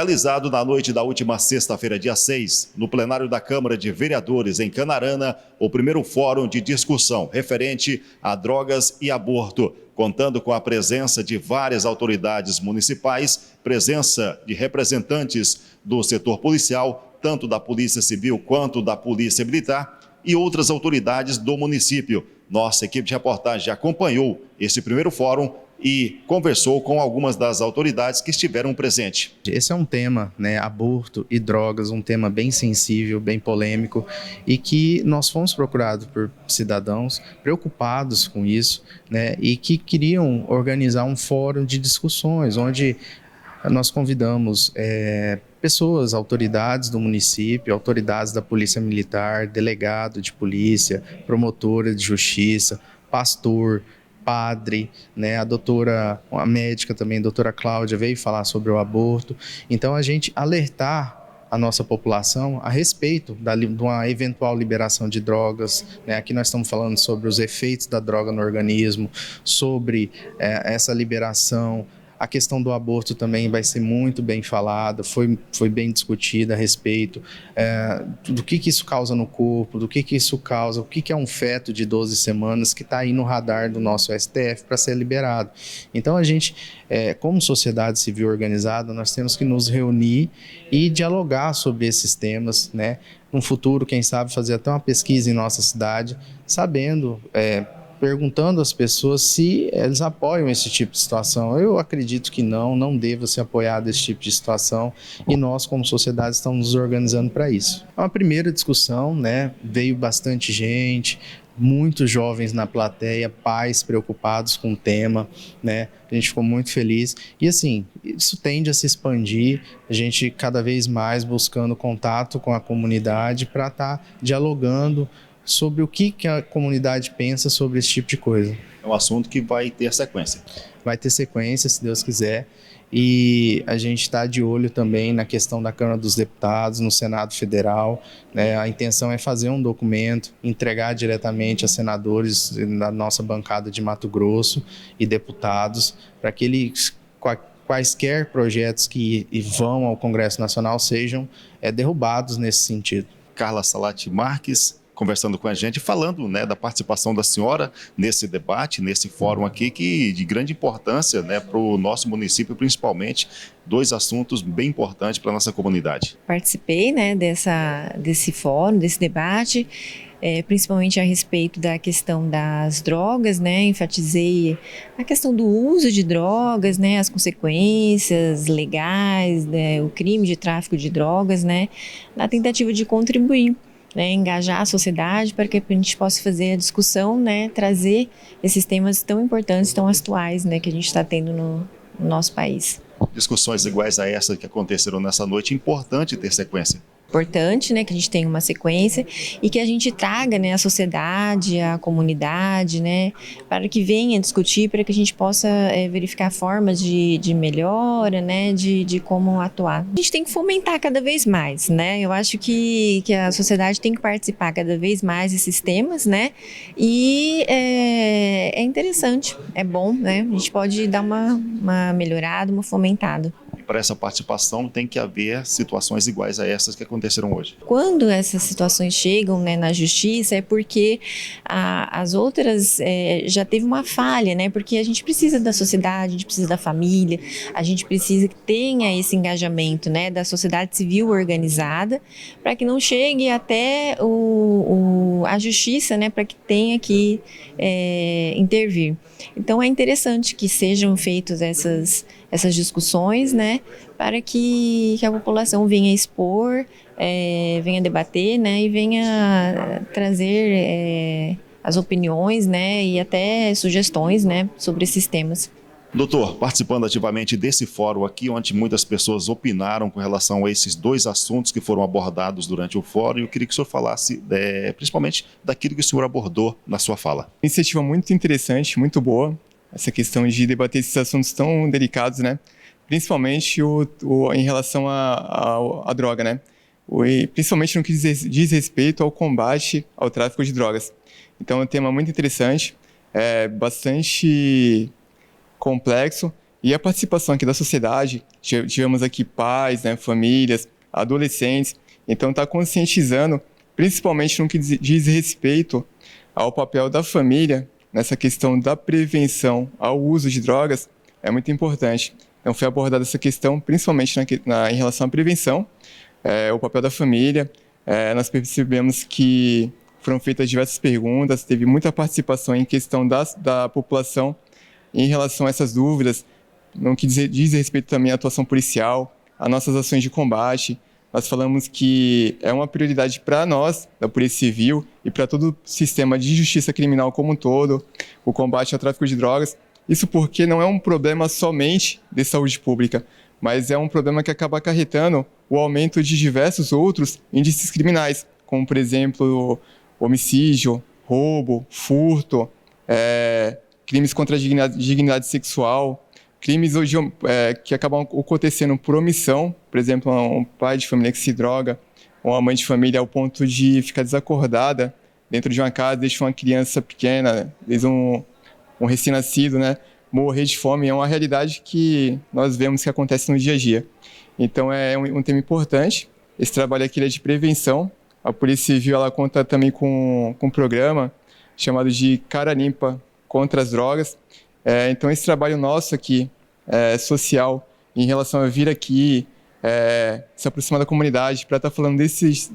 Realizado na noite da última sexta-feira, dia 6, no plenário da Câmara de Vereadores em Canarana, o primeiro fórum de discussão referente a drogas e aborto, contando com a presença de várias autoridades municipais, presença de representantes do setor policial, tanto da Polícia Civil quanto da Polícia Militar e outras autoridades do município. Nossa equipe de reportagem acompanhou esse primeiro fórum e conversou com algumas das autoridades que estiveram presentes. Esse é um tema, aborto e drogas, um tema bem sensível, bem polêmico, e que nós fomos procurados por cidadãos preocupados com isso, e que queriam organizar um fórum de discussões, onde nós convidamos pessoas, autoridades do município, autoridades da Polícia Militar, delegado de polícia, promotora de justiça, pastor, padre, a médica também, a doutora Cláudia, veio falar sobre o aborto. Então, a gente alertar a nossa população a respeito de uma eventual liberação de drogas. Aqui nós estamos falando sobre os efeitos da droga no organismo, sobre essa liberação. A questão do aborto também vai ser muito bem falada, foi bem discutida a respeito do que isso causa no corpo, do que isso causa, o que é um feto de 12 semanas que está aí no radar do nosso STF para ser liberado. Então a gente, como sociedade civil organizada, nós temos que nos reunir e dialogar sobre esses temas, no futuro, quem sabe, fazer até uma pesquisa em nossa cidade, sabendo, perguntando às pessoas se eles apoiam esse tipo de situação. Eu acredito que não deva ser apoiado esse tipo de situação, e nós, como sociedade, estamos nos organizando para isso. É uma primeira discussão, veio bastante gente, muitos jovens na plateia, pais preocupados com o tema, A gente ficou muito feliz. E assim, isso tende a se expandir, a gente cada vez mais buscando contato com a comunidade para estar dialogando sobre o que a comunidade pensa sobre esse tipo de coisa. É um assunto que vai ter sequência. Vai ter sequência, se Deus quiser. E a gente está de olho também na questão da Câmara dos Deputados, no Senado Federal. A intenção é fazer um documento, entregar diretamente a senadores da nossa bancada de Mato Grosso e deputados, para que eles, quaisquer projetos que vão ao Congresso Nacional sejam derrubados nesse sentido. Carla Salati Marques, conversando com a gente, falando da participação da senhora nesse debate, nesse fórum aqui, que de grande importância para o nosso município, principalmente, dois assuntos bem importantes para a nossa comunidade. Participei desse fórum, desse debate, principalmente a respeito da questão das drogas, enfatizei a questão do uso de drogas, as consequências legais, o crime de tráfico de drogas, na tentativa de contribuir, engajar a sociedade para que a gente possa fazer a discussão, trazer esses temas tão importantes, tão atuais, que a gente está tendo no nosso país. Discussões iguais a essa que aconteceram nessa noite, importante ter sequência. Importante, que a gente tenha uma sequência e que a gente traga, a sociedade, a comunidade, para que venha discutir, para que a gente possa verificar formas de melhora, de como atuar. A gente tem que fomentar cada vez mais, Eu acho que a sociedade tem que participar cada vez mais desses temas, E é interessante, é bom, A gente pode dar uma melhorada, uma fomentada. Para essa participação tem que haver situações iguais a essas que aconteceram hoje. Quando essas situações chegam na justiça é porque as outras já teve uma falha, porque a gente precisa da sociedade, a gente precisa da família, a gente precisa que tenha esse engajamento da sociedade civil organizada para que não chegue até a justiça, para que tenha que intervir. Então é interessante que sejam feitas essas discussões, para que a população venha expor, venha debater, e venha trazer as opiniões, e até sugestões, sobre esses temas. Doutor, participando ativamente desse fórum aqui, onde muitas pessoas opinaram com relação a esses dois assuntos que foram abordados durante o fórum, eu queria que o senhor falasse principalmente daquilo que o senhor abordou na sua fala. Iniciativa muito interessante, muito boa, essa questão de debater esses assuntos tão delicados, Principalmente em relação à droga, E principalmente no que diz respeito ao combate ao tráfico de drogas. Então é um tema muito interessante, bastante complexo E a participação aqui da sociedade, tivemos aqui pais, né, famílias, adolescentes, então está conscientizando, principalmente no que diz respeito ao papel da família nessa questão da prevenção ao uso de drogas, é muito importante. Então foi abordada essa questão, principalmente em relação à prevenção, o papel da família. Nós percebemos que foram feitas diversas perguntas, teve muita participação em questão da população em relação a essas dúvidas, no que diz respeito também à atuação policial, às nossas ações de combate. Nós falamos que é uma prioridade para nós, da Polícia Civil, e para todo o sistema de justiça criminal como um todo, o combate ao tráfico de drogas. Isso porque não é um problema somente de saúde pública, mas é um problema que acaba acarretando o aumento de diversos outros índices criminais, como, por exemplo, homicídio, roubo, furto, crimes contra a dignidade sexual, crimes hoje que acabam acontecendo por omissão, por exemplo, um pai de família que se droga, ou uma mãe de família ao ponto de ficar desacordada dentro de uma casa, deixa uma criança pequena, desde um recém-nascido, né, morrer de fome. É uma realidade que nós vemos que acontece no dia a dia. Então é um tema importante. Esse trabalho aqui é de prevenção. A Polícia Civil ela conta também com um programa chamado de Cara Limpa contra as drogas. Então esse trabalho nosso aqui, social, em relação a vir aqui, se aproximar da comunidade para estar falando desses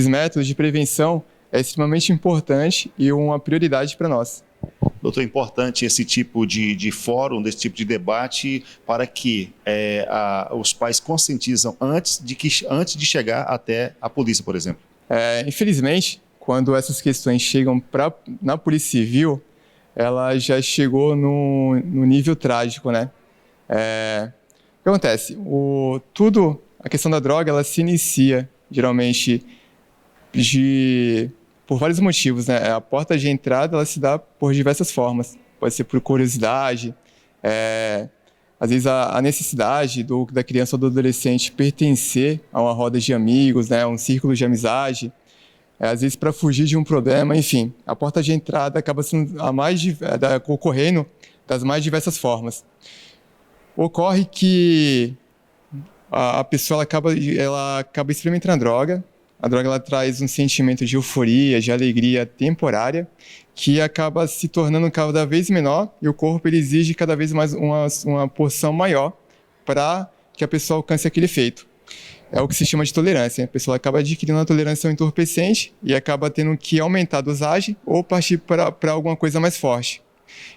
métodos de prevenção é extremamente importante e uma prioridade para nós. Doutor, é importante esse tipo de fórum, desse tipo de debate, para que os pais conscientizam antes de chegar até a polícia, por exemplo. Infelizmente, quando essas questões chegam na Polícia Civil, ela já chegou no nível trágico, né? O que acontece? A questão da droga, ela se inicia, geralmente, por vários motivos, né? A porta de entrada, ela se dá por diversas formas. Pode ser por curiosidade, às vezes a necessidade da criança ou do adolescente pertencer a uma roda de amigos, né? Um círculo de amizade, às vezes para fugir de um problema, enfim. A porta de entrada acaba sendo ocorrendo das mais diversas formas. Ocorre que a pessoa ela acaba experimentando a droga. A droga ela traz um sentimento de euforia, de alegria temporária, que acaba se tornando cada vez menor e o corpo ele exige cada vez mais uma porção maior para que a pessoa alcance aquele efeito. É o que se chama de tolerância. A pessoa acaba adquirindo uma tolerância ao entorpecente e acaba tendo que aumentar a dosagem ou partir para alguma coisa mais forte.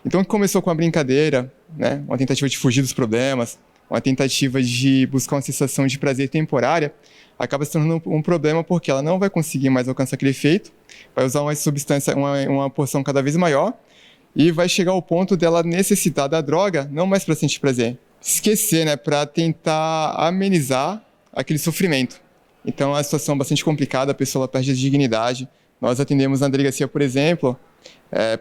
Então, o que começou com a brincadeira, né, uma tentativa de fugir dos problemas, uma tentativa de buscar uma sensação de prazer temporária, acaba se tornando um problema porque ela não vai conseguir mais alcançar aquele efeito, vai usar uma substância, uma porção cada vez maior e vai chegar ao ponto dela necessitar da droga, não mais para sentir prazer, esquecer, né, para tentar amenizar aquele sofrimento. Então, é uma situação bastante complicada, a pessoa perde a dignidade. Nós atendemos na delegacia, por exemplo,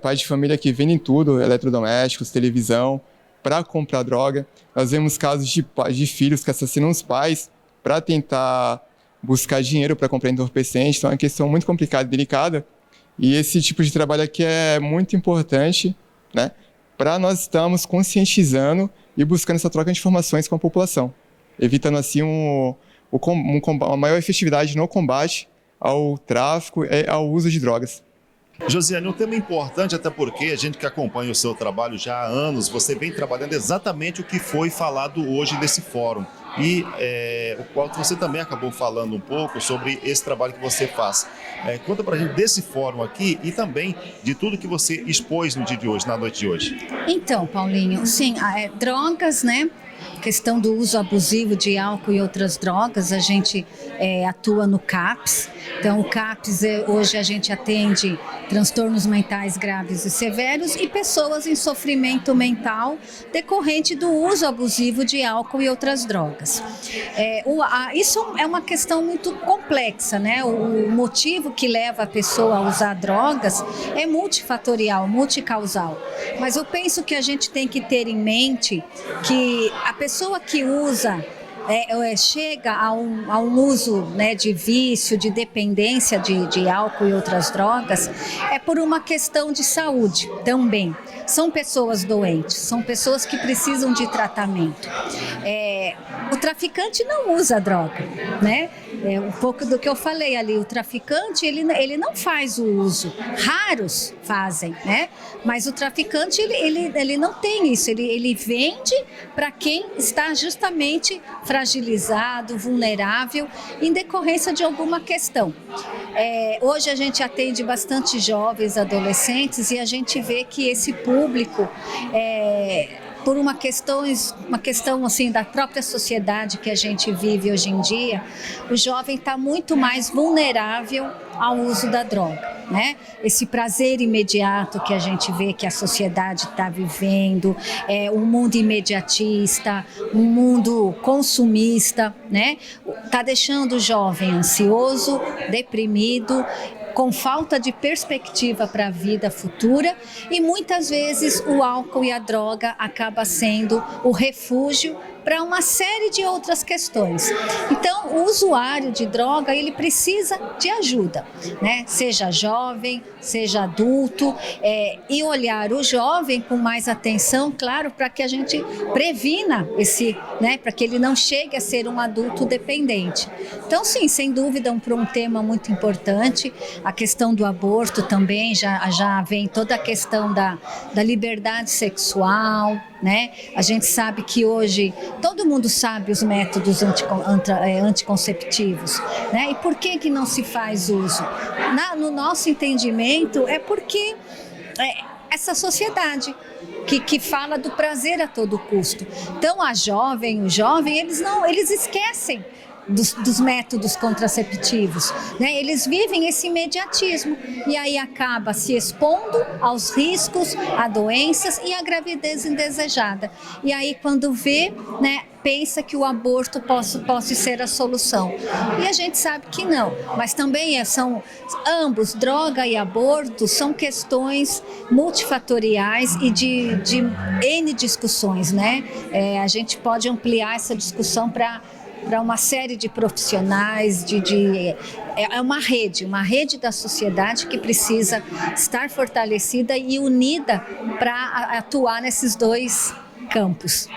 pais de família que vendem tudo, eletrodomésticos, televisão, para comprar droga. Nós vemos casos de filhos que assassinam os pais para tentar buscar dinheiro para comprar entorpecente. Então é uma questão muito complicada e delicada. E esse tipo de trabalho aqui é muito importante, né, para nós estarmos conscientizando e buscando essa troca de informações com a população, evitando assim uma maior efetividade no combate ao tráfico e ao uso de drogas. Josiane, um tema importante, até porque a gente que acompanha o seu trabalho já há anos, você vem trabalhando exatamente o que foi falado hoje nesse fórum. E o qual você também acabou falando um pouco sobre esse trabalho que você faz. Conta pra gente desse fórum aqui e também de tudo que você expôs no dia de hoje, na noite de hoje. Então, Paulinho, sim, drogas, né? Questão do uso abusivo de álcool e outras drogas, a gente atua no CAPS. Então, o CAPS, hoje a gente atende transtornos mentais graves e severos e pessoas em sofrimento mental decorrente do uso abusivo de álcool e outras drogas. Isso é uma questão muito complexa, né? O motivo que leva a pessoa a usar drogas é multifatorial, multicausal. Mas eu penso que a gente tem que ter em mente que a pessoa que usa chega a um uso, né, de vício, de dependência de álcool e outras drogas, é por uma questão de saúde também. são pessoas doentes, são pessoas que precisam de tratamento. O traficante não usa droga, né? Um pouco do que eu falei ali, o traficante ele não faz o uso, raros fazem, né? Mas o traficante ele não tem isso, ele vende para quem está justamente fragilizado, vulnerável, em decorrência de alguma questão. Hoje a gente atende bastante jovens, adolescentes, e a gente vê que esse público, por uma questão assim da própria sociedade que a gente vive hoje em dia, o jovem está muito mais vulnerável ao uso da droga, né? Esse prazer imediato que a gente vê que a sociedade está vivendo, um mundo imediatista, um mundo consumista, né? Está deixando o jovem ansioso, deprimido, com falta de perspectiva para a vida futura, e muitas vezes o álcool e a droga acaba sendo o refúgio para uma série de outras questões. Então, o usuário de droga, ele precisa de ajuda, né? Seja jovem, seja adulto, e olhar o jovem com mais atenção, claro, para que a gente previna né, para que ele não chegue a ser um adulto dependente. Então, sim, sem dúvida, um tema muito importante. A questão do aborto também, já vem toda a questão da liberdade sexual, né? A gente sabe que hoje todo mundo sabe os métodos anticonceptivos, né? E por que não se faz uso? No nosso entendimento, é porque essa sociedade que fala do prazer a todo custo. Então o jovem, eles esquecem dos métodos contraceptivos, né? Eles vivem esse imediatismo e aí acaba se expondo aos riscos, a doenças e a gravidez indesejada. E aí quando vê, né, pensa que o aborto possa ser a solução. E a gente sabe que não, mas também são ambos, droga e aborto, são questões multifatoriais e de N discussões, né? A gente pode ampliar essa discussão para uma série de profissionais, é uma rede da sociedade que precisa estar fortalecida e unida para atuar nesses dois campos.